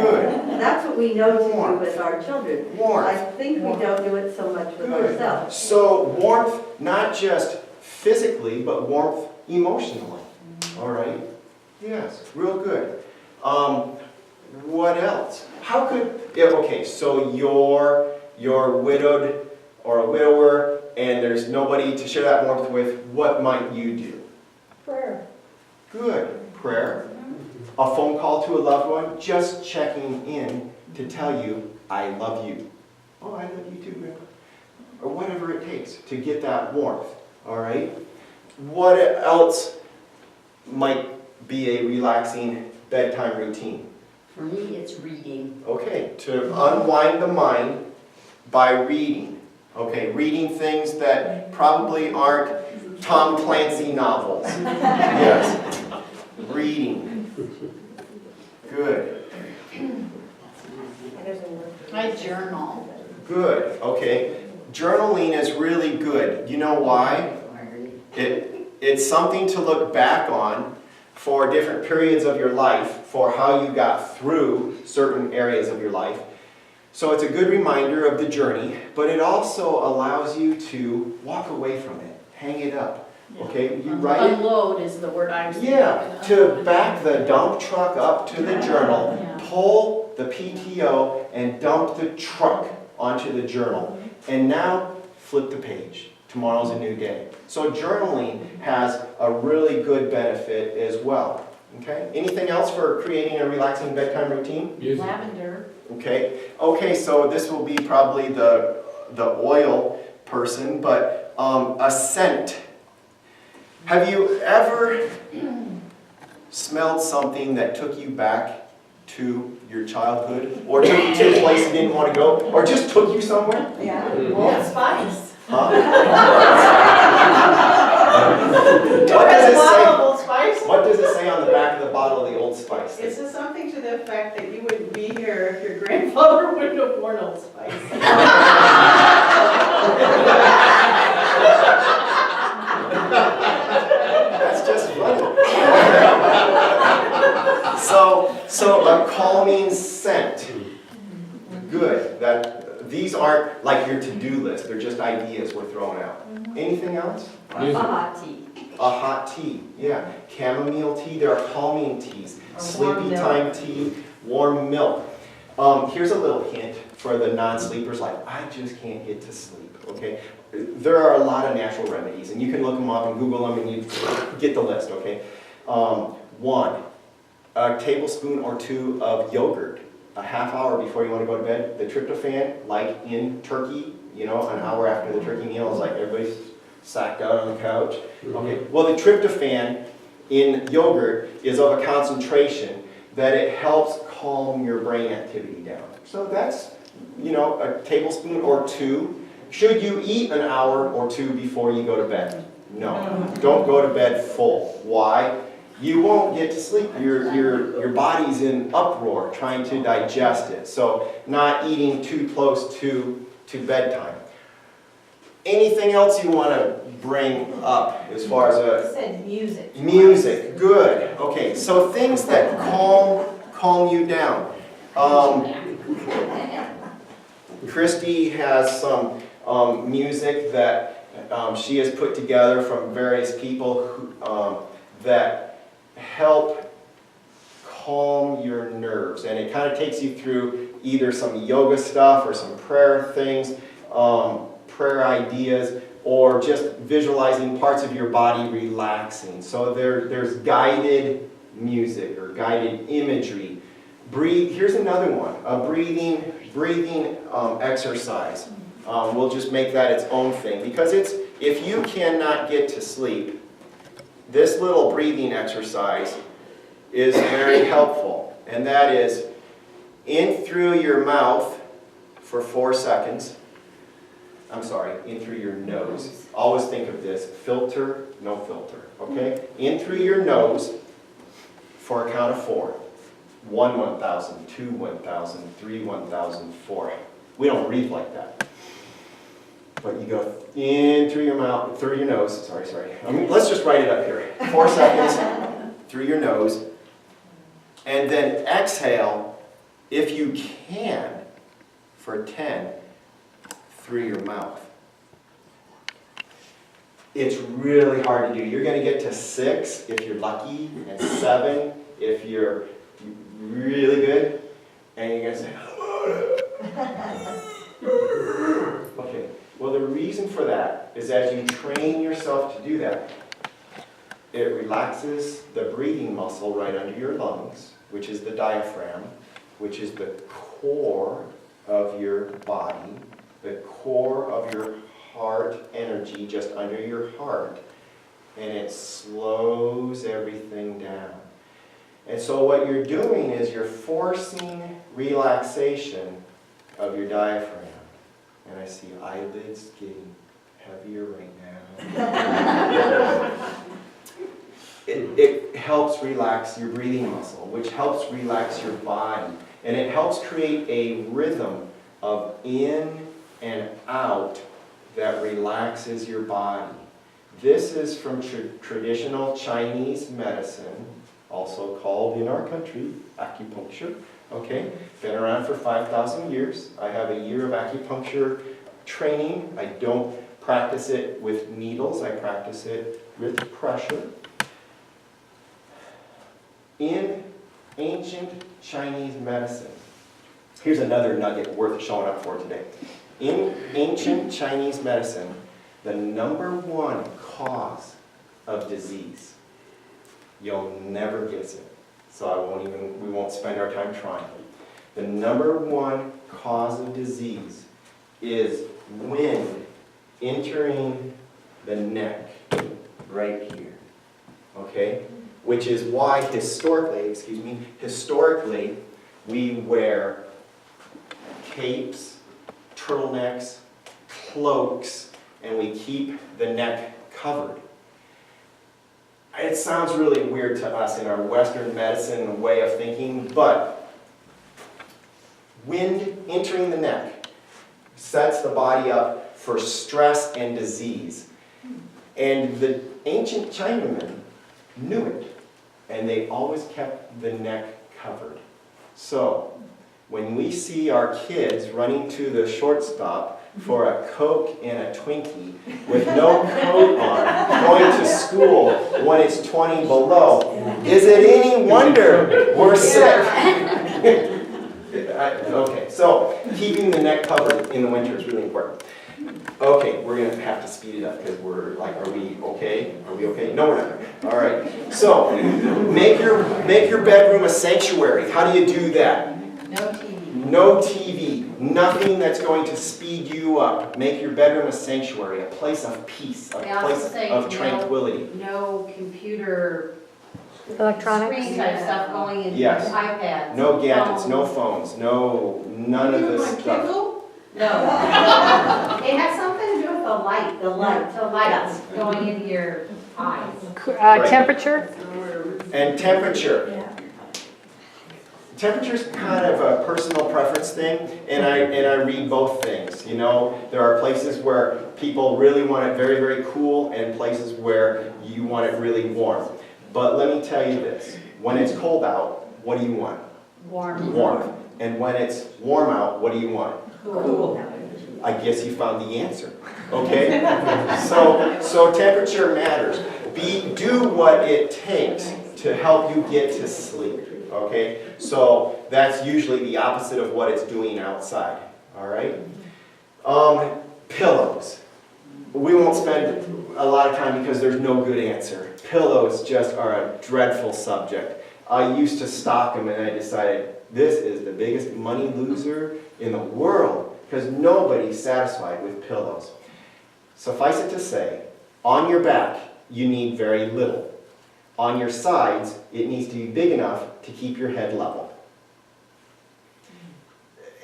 Good. That's what we know to do with our children. Warmth. I think we don't do it so much with Good. ourselves. So warmth, not just physically, but warmth emotionally. All right? Yes, real good. What else? How could, yeah, okay, so you're widowed or a widower and there's nobody to share that warmth with, what might you do? Prayer. Good. Prayer. A phone call to a loved one, just checking in to tell you, I love you. Oh, I love you too, Grandpa. Or whatever it takes to get that warmth. All right? What else might be a relaxing bedtime routine? For me, it's reading. Okay, to unwind the mind by reading. Okay, reading things that probably aren't Tom Clancy novels. Yes. Reading. Good. I journal. Good. Okay. Journaling is really good. You know why? It's something to look back on for different periods of your life, for how you got through certain areas of your life. So it's a good reminder of the journey, but it also allows you to walk away from it, hang it up. Okay, you write it. Unload is the word I was thinking. Yeah, to back the dump truck up to the journal, pull the PTO and dump the truck onto the journal. And now flip the page. Tomorrow's a new day. So journaling has a really good benefit as well. Okay? Anything else for creating a relaxing bedtime routine? Lavender. Okay. Okay, so this will be probably the oil person, but a scent. Have you ever smelled something that took you back to your childhood? Or took you to a place you didn't want to go? Or just took you somewhere? Yeah. Old Spice. Huh? What does it say? Old Spice? What does it say on the back of the bottle of the Old Spice? It says something to the effect that you wouldn't be here if your grandfather wouldn't have worn Old Spice. That's just funny. So a calming scent. Good. These aren't like your to-do list. They're just ideas we're throwing out. Anything else? A hot tea. A hot tea. Yeah. Chamomile tea. There are calming teas. Sleepy time tea. Warm milk. Here's a little hint for the non-sleepers like, I just can't get to sleep. Okay. There are a lot of natural remedies, and you can look them up and Google them, and you get the list. Okay. 1, a tablespoon or 2 of yogurt. A half hour before you want to go to bed. The tryptophan, like in turkey, you know, an hour after the turkey meal is like everybody's sacked out on the couch. Okay. Well, the tryptophan in yogurt is of a concentration that it helps calm your brain activity down. So that's, you know, a tablespoon or 2. Should you eat an hour or 2 before you go to bed? No. Don't go to bed full. Why? You won't get to sleep. Your body's in uproar trying to digest it. So not eating too close to bedtime. Anything else you want to bring up as far as You said music. music? Good. Okay, so things that calm you down. Christy has some music that she has put together from various people who, that help calm your nerves, and it kind of takes you through either some yoga stuff or some prayer things, prayer ideas, or just visualizing parts of your body relaxing. So there's guided music or guided imagery. Here's another one, a breathing exercise. We'll just make that its own thing, because if you cannot get to sleep, this little breathing exercise is very helpful, and that is in through your mouth for 4 seconds. I'm sorry, in through your nose. Always think of this, filter, no filter, okay? In through your nose for a count of 4. 1, 1,000, 2, 1,000, 3, 1,000, 4. We don't breathe like that. But you go in through your mouth, through your nose, sorry. Let's just write it up here. 4 seconds through your nose. And then exhale if you can, for 10, through your mouth. It's really hard to do. You're going to get to 6 if you're lucky, and 7 if you're really good, and you're going to say, okay. Well, the reason for that is as you train yourself to do that, it relaxes the breathing muscle right under your lungs, which is the diaphragm, which is the core of your body, the core of your heart energy just under your heart, and it slows everything down. And so what you're doing is you're forcing relaxation of your diaphragm. And I see eyelids getting heavier right now. It helps relax your breathing muscle, which helps relax your body. And it helps create a rhythm of in and out that relaxes your body. This is from traditional Chinese medicine, also called in our country acupuncture. Okay, been around for 5,000 years. I have a year of acupuncture training. I don't practice it with needles, I practice it with pressure. In ancient Chinese medicine, here's another nugget worth showing up for today. In ancient Chinese medicine, the #1 cause of disease, you'll never guess it, so we won't spend our time trying. The #1 cause of disease is wind entering the neck, right here, okay? Which is why historically, we wear capes, turtlenecks, cloaks, and we keep the neck covered. It sounds really weird to us in our Western medicine way of thinking, but wind entering the neck sets the body up for stress and disease. And the ancient Chinamen knew it, and they always kept the neck covered. So, when we see our kids running to the shortstop for a Coke and a Twinkie with no coat on, going to school when it's 20 below, is it any wonder we're sick? Okay, so keeping the neck covered in the winter is really important. Okay, we're going to have to speed it up because we're like, are we okay? Are we okay? No, we're not. All right. So, make your bedroom a sanctuary. How do you do that? No TV. No TV. Nothing that's going to speed you up. Make your bedroom a sanctuary, a place of peace, a They also place say of tranquility. No computer Electronics? screen type stuff going into Yes. iPads. No gadgets, no phones, none of this stuff. No. It has something to do with the light. The light. The lights going into your eyes. Right. Temperature? And temperature. Temperature's kind of a personal preference thing, and I read both things. You know, there are places where people really want it very, very cool, and places where you want it really warm. But let me tell you this: when it's cold out, what do you want? Warm. Warm. And when it's warm out, what do you want? Cool. I guess you found the answer. Okay? So temperature matters. Do what it takes to help you get to sleep. Okay? So that's usually the opposite of what it's doing outside. All right? Pillows. We won't spend a lot of time because there's no good answer. Pillows just are a dreadful subject. I used to stock them and I decided this is the biggest money loser in the world because nobody's satisfied with pillows. Suffice it to say, on your back, you need very little. On your sides, it needs to be big enough to keep your head level.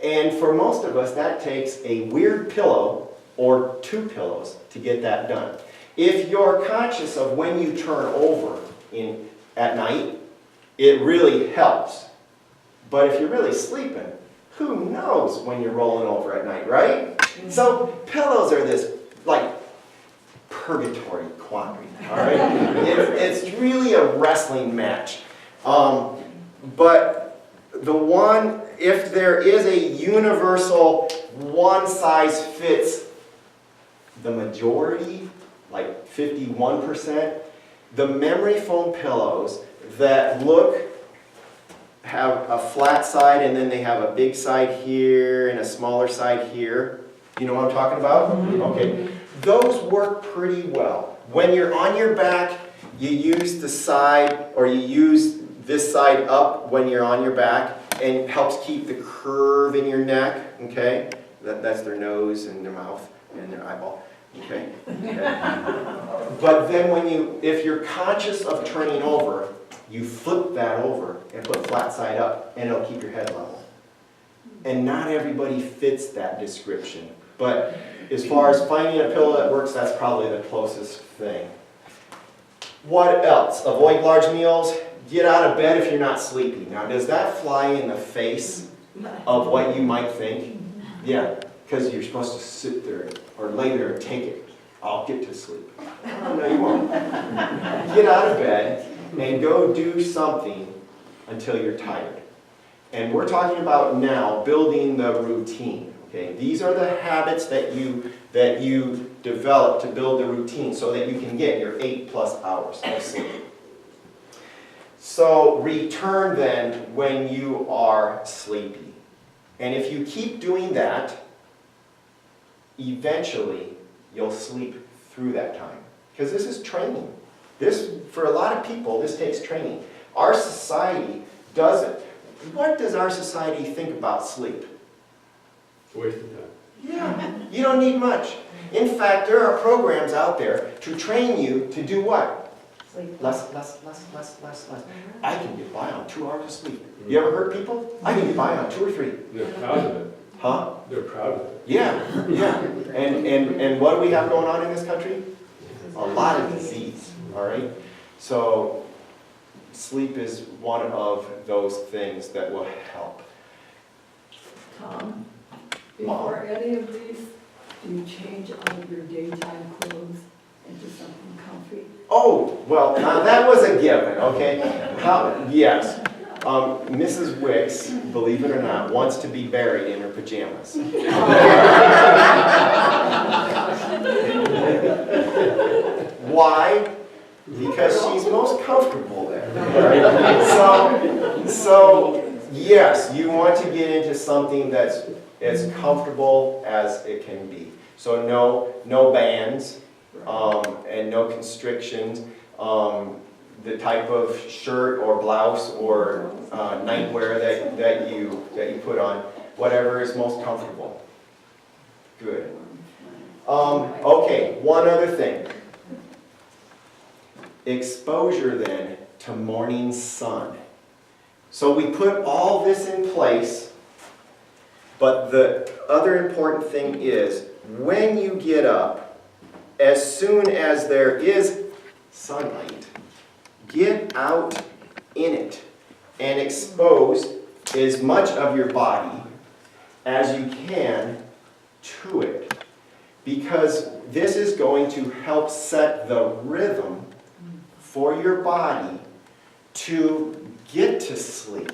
And for most of us, that takes a weird pillow or 2 pillows to get that done. If you're conscious of when you turn over at night, it really helps. But if you're really sleeping, who knows when you're rolling over at night, right? So pillows are this, like, purgatory quandary, all right? It's really a wrestling match. But if there is a universal one size fits the majority, like 51%, the memory foam pillows that have a flat side and then they have a big side here and a smaller side here. You know what I'm talking about? Okay. Those work pretty well. When you're on your back, you use the side, or you use this side up when you're on your back, and it helps keep the curve in your neck, okay? That's their nose and their mouth and their eyeball, okay? But then if you're conscious of turning over, you flip that over and put flat side up, and it'll keep your head level. And not everybody fits that description. But as far as finding a pillow that works, that's probably the closest thing. What else? Avoid large meals. Get out of bed if you're not sleepy. Now, does that fly in the face of what you might think? Yeah, because you're supposed to sit there or lay there and take it. I'll get to sleep. Oh, no, you won't. Get out of bed and go do something until you're tired. And we're talking about now building the routine. Okay? These are the habits that you develop to build the routine so that you can get your 8+ hours of sleep. So return then when you are sleepy. And if you keep doing that, eventually you'll sleep through that time. Because this is training. For a lot of people, this takes training. Our society doesn't. What does our society think about sleep? Waste of time. Yeah, you don't need much. In fact, there are programs out there to train you to do what? Sleep. Less. I can get by on 2 hours of sleep. You ever heard people? I can get by on 2 or 3. They're proud of it. Huh? They're proud of it. Yeah. And what do we have going on in this country? A lot of disease, all right? So sleep is one of those things that will help. Tom, Mom. before any of these, do you change out of your daytime clothes into something comfy? Oh, well, now that was a given, okay? Yes. Mrs. Wicks, believe it or not, wants to be buried in her pajamas. Why? Because she's most comfortable there. Right? So yes, you want to get into something that's as comfortable as it can be. So no bands and no constrictions. The type of shirt or blouse or nightwear that you put on, whatever is most comfortable. Good. Okay, one other thing. Exposure then to morning sun. So we put all this in place, but the other important thing is when you get up, as soon as there is sunlight, get out in it and expose as much of your body as you can to it, because this is going to help set the rhythm for your body to get to sleep.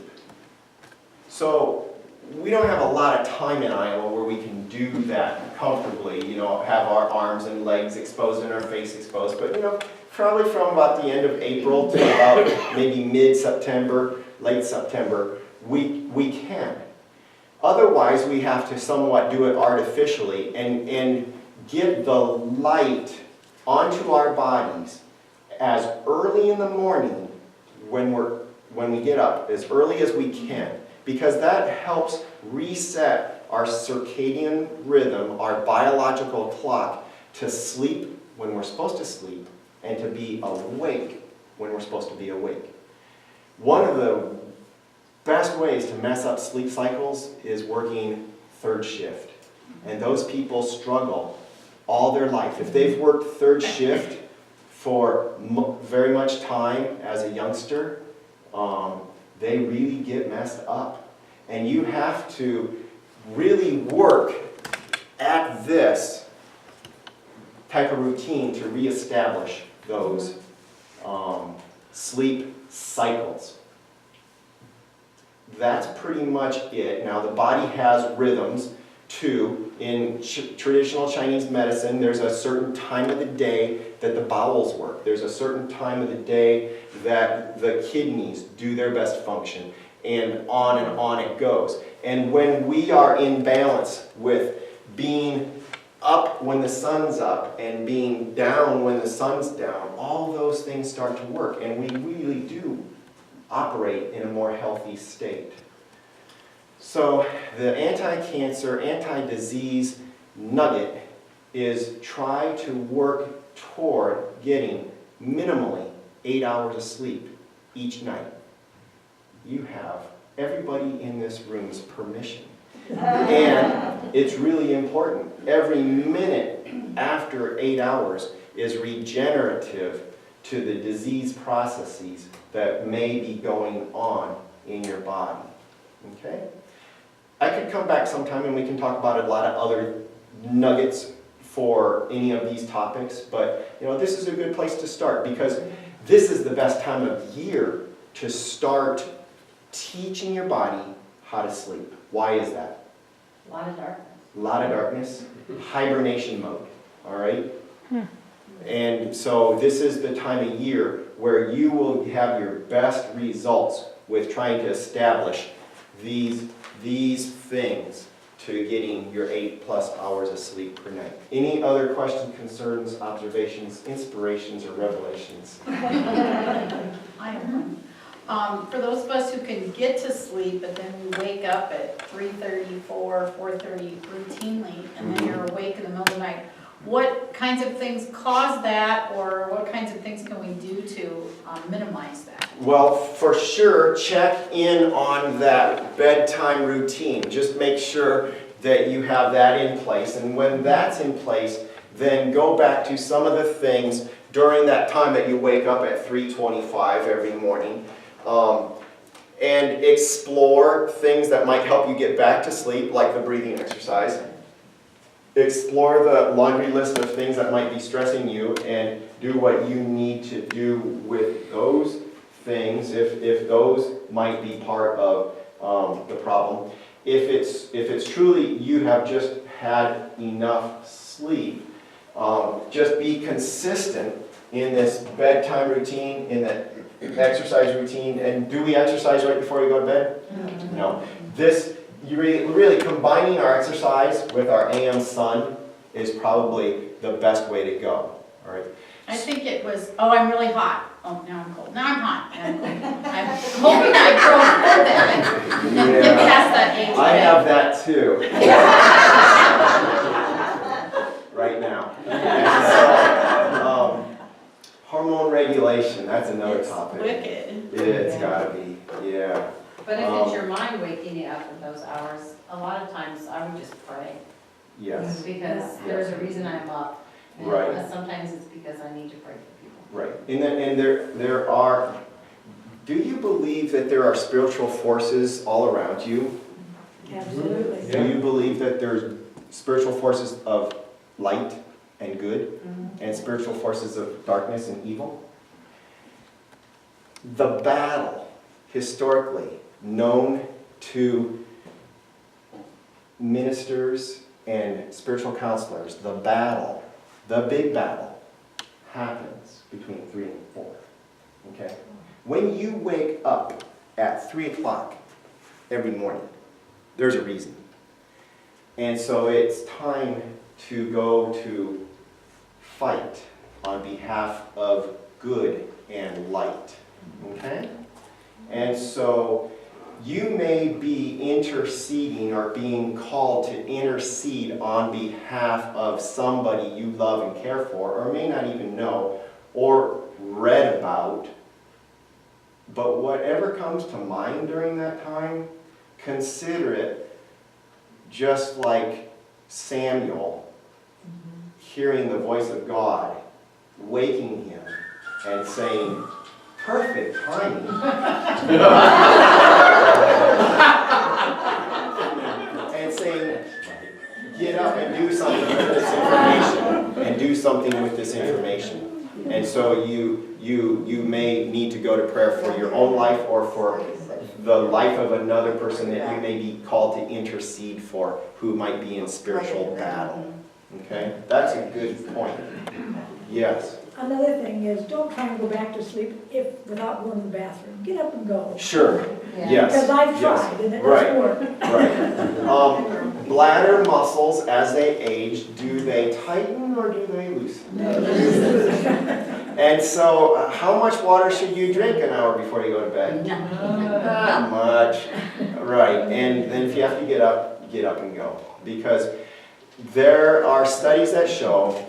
So we don't have a lot of time in Iowa where we can do that comfortably, have our arms and legs exposed and our face exposed, but probably from about the end of April to about maybe mid-September, late September, we can. Otherwise, we have to somewhat do it artificially and get the light onto our bodies as early in the morning when we get up, as early as we can, because that helps reset our circadian rhythm, our biological clock, to sleep when we're supposed to sleep and to be awake when we're supposed to be awake. One of the best ways to mess up sleep cycles is working third shift. And those people struggle all their life. If they've worked third shift for very much time as a youngster, they really get messed up. And you have to really work at this type of routine to reestablish those sleep cycles. That's pretty much it. Now, the body has rhythms too. In traditional Chinese medicine, there's a certain time of the day that the bowels work. There's a certain time of the day that the kidneys do their best function, and on it goes. And when we are in balance with being up when the sun's up and being down when the sun's down, all those things start to work, and we really do operate in a more healthy state. So the anti-cancer, anti-disease nugget is try to work toward getting minimally 8 hours of sleep each night. You have everybody in this room's permission. And it's really important. Every minute after 8 hours is regenerative to the disease processes that may be going on in your body. Okay? I could come back sometime and we can talk about a lot of other nuggets for any of these topics, but this is a good place to start because this is the best time of year to start teaching your body how to sleep. Why is that? A lot of darkness. A lot of darkness, hibernation mode, all right? And so this is the time of year where you will have your best results with trying to establish these things to getting your 8+ hours of sleep per night. Any other questions, concerns, observations, inspirations, or revelations? I have one. For those of us who can get to sleep, but then we wake up at 3:30, 4:30 routinely, and then you're awake in the middle of the night, what kinds of things cause that, or what kinds of things can we do to minimize that? Well, for sure, check in on that bedtime routine. Just make sure that you have that in place. And when that's in place, then go back to some of the things during that time that you wake up at 3:25 every morning. And explore things that might help you get back to sleep, like the breathing exercise. Explore the laundry list of things that might be stressing you and do what you need to do with those things if those might be part of the problem. If it's truly you have just had enough sleep, just be consistent in this bedtime routine, in that exercise routine. And do we exercise right before we go to bed? No. You really combining our exercise with our AM sun is probably the best way to go. All right. I think it was, I'm really hot. Oh, now I'm cold. Now I'm hot. Now I'm cold. I'm hoping I grow cold then. And get past that age. I have that too. Right now. Hormone regulation, that's another topic. Wicked. It's gotta be, yeah. But if it's your mind waking you up at those hours, a lot of times I would just pray. Yes, Because there's a reason I'm up. And Right. sometimes it's because I need to pray for people. right. And there are, do you believe that there are spiritual forces all around you? Absolutely. Do you believe that there's spiritual forces of light and good, and spiritual forces of darkness and evil? The battle, historically, known to ministers and spiritual counselors, the big battle, happens between 3 and 4. Okay? When you wake up at 3 o'clock every morning, there's a reason. And so it's time to go to fight on behalf of good and light. Okay? And so you may be interceding or being called to intercede on behalf of somebody you love and care for, or may not even know, or read about. But whatever comes to mind during that time, consider it just like Samuel hearing the voice of God, waking him and saying, perfect timing. And saying, get up and do something with this information. And do something with this information. And so you may need to go to prayer for your own life or for the life of another person that you may be called to intercede for, who might be in spiritual battle. Okay, that's a good point. Yes, Another thing is, don't try and go back to sleep without going to the bathroom. Get up and go. sure, Yeah. yes. Because I've yes. tried and it Right. doesn't work. Right. Bladder muscles, as they age, do they tighten or do they loosen? And so, how much water should you drink an hour before you go to bed? Not much. Right, and then if you have to get up and go. Because there are studies that show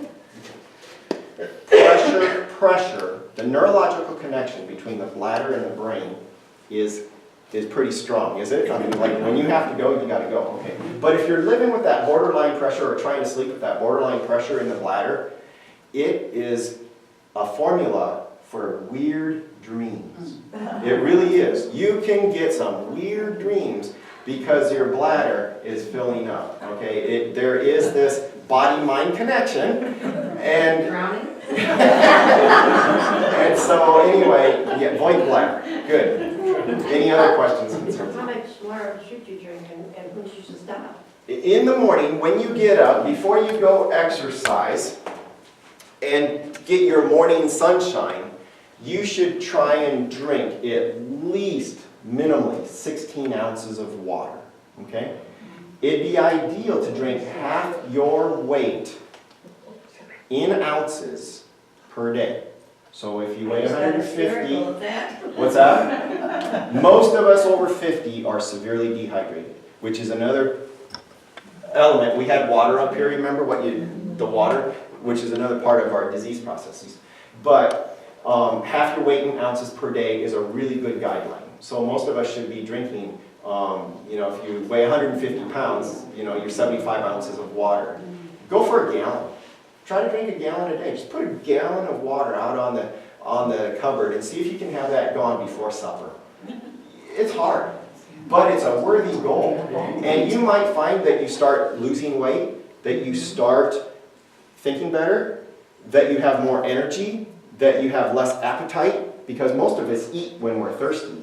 pressure, the neurological connection between the bladder and the brain is pretty strong, is it? I mean, like, when you have to go, you gotta go, okay. But if you're living with that borderline pressure or trying to sleep with that borderline pressure in the bladder, it is a formula for weird dreams. It really is. You can get some weird dreams because your bladder is filling up, okay? There is this body-mind connection, and Drowning? and so anyway, yeah, void bladder, good. Any other questions, concerns? How much water should you drink and when should you stop? In the morning, when you get up, before you go exercise and get your morning sunshine, you should try and drink at least, minimally, 16 ounces of water, okay? It'd be ideal to drink half your weight in ounces per day. So if you weigh 150, what's that? Most of us over 50 are severely dehydrated, which is another element. We had water up here, remember the water, which is another part of our disease processes. But half your weight in ounces per day is a really good guideline. So most of us should be drinking, if you weigh 150 pounds, you're 75 ounces of water. Go for a gallon. Try to drink a gallon a day. Just put a gallon of water out on the cupboard and see if you can have that gone before supper. It's hard, but it's a worthy goal. And you might find that you start losing weight, that you start thinking better, that you have more energy, that you have less appetite, because most of us eat when we're thirsty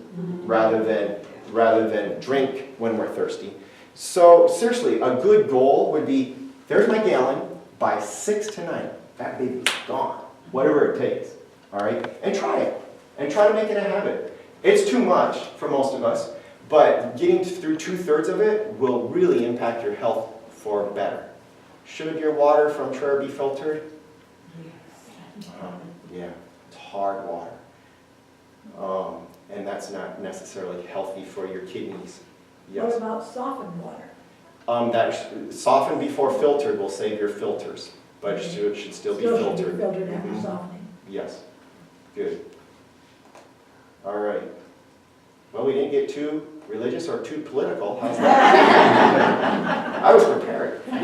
rather than drink when we're thirsty. So seriously, a good goal would be, there's my gallon, by 6 tonight, that baby's gone, whatever it takes, all right? And try it, and try to make it a habit. It's too much for most of us, but getting through 2/3 of it will really impact your health for better. Should your water from Traer be filtered? Yeah, it's hard water. And that's not necessarily healthy for your kidneys. Yes. What about softened water? Softened before filtered will save your filters, but it should still be filtered. Should be filtered after Mhm. softening. Yes, good. All right. Well, we didn't get too religious or too political. How's that? I was prepared. All